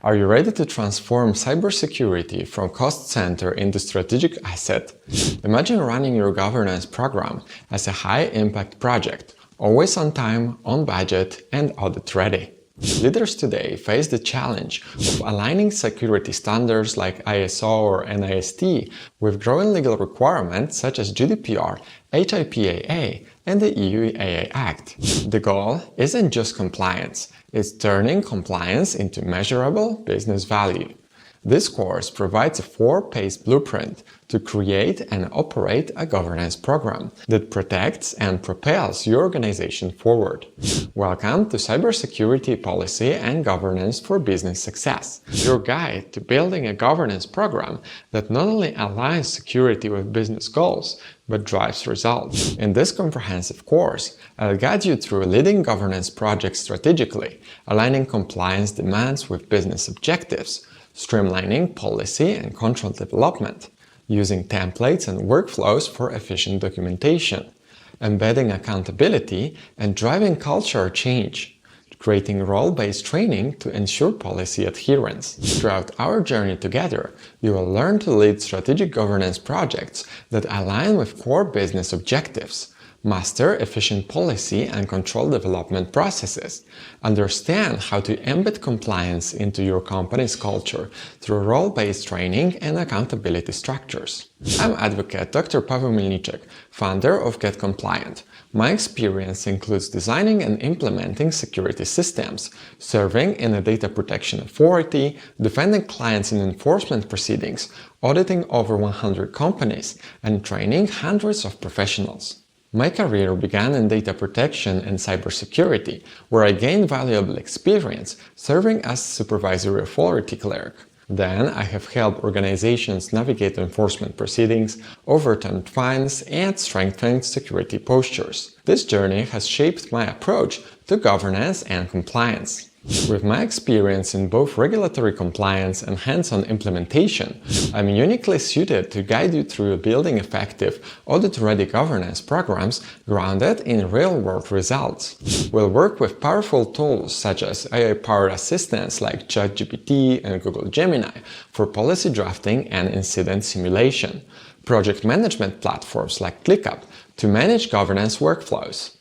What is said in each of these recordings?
Are you ready to transform cybersecurity from cost center into strategic asset? Imagine running your governance program as a high-impact project, always on time, on budget, and audit-ready. Leaders today face the challenge of aligning security standards like ISO or NIST with growing legal requirements such as GDPR, HIPAA, and the EU AI Act. The goal isn't just compliance, it's turning compliance into measurable business value. This course provides a 4-page blueprint to create and operate a governance program that protects and propels your organization forward. Welcome to Cybersecurity Policy and Governance for Business Success, your guide to building a governance program that not only aligns security with business goals, but drives results. In this comprehensive course, I'll guide you through leading governance projects strategically, aligning compliance demands with business objectives, streamlining policy and control development, using templates and workflows for efficient documentation, embedding accountability and driving culture change, creating role-based training to ensure policy adherence. Throughout our journey together, you will learn to lead strategic governance projects that align with core business objectives, master efficient policy and control development processes, understand how to embed compliance into your company's culture through role-based training and accountability structures. I'm Advocate Dr. Paweł Milniczek, founder of Get Compliant. My experience includes designing and implementing security systems, serving in a data protection authority, defending clients in enforcement proceedings, auditing over 100 companies, and training hundreds of professionals. My career began in data protection and cybersecurity, where I gained valuable experience serving as supervisory authority clerk. Then I have helped organizations navigate enforcement proceedings, overturn fines, and strengthen security postures. This journey has shaped my approach to governance and compliance. With my experience in both regulatory compliance and hands-on implementation, I'm uniquely suited to guide you through building effective, audit-ready governance programs grounded in real-world results. We'll work with powerful tools such as AI-powered assistants like ChatGPT and Google Gemini for policy drafting and incident simulation, project management platforms like ClickUp to manage governance workflows,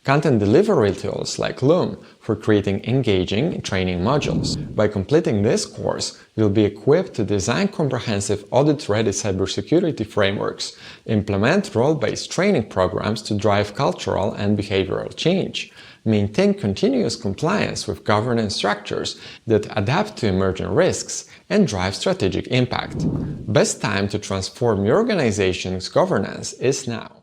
content delivery tools like Loom for creating engaging training modules. By completing this course, you'll be equipped to design comprehensive audit-ready cybersecurity frameworks, implement role-based training programs to drive cultural and behavioral change, maintain continuous compliance with governance structures that adapt to emerging risks, and drive strategic impact. Best time to transform your organization's governance is now.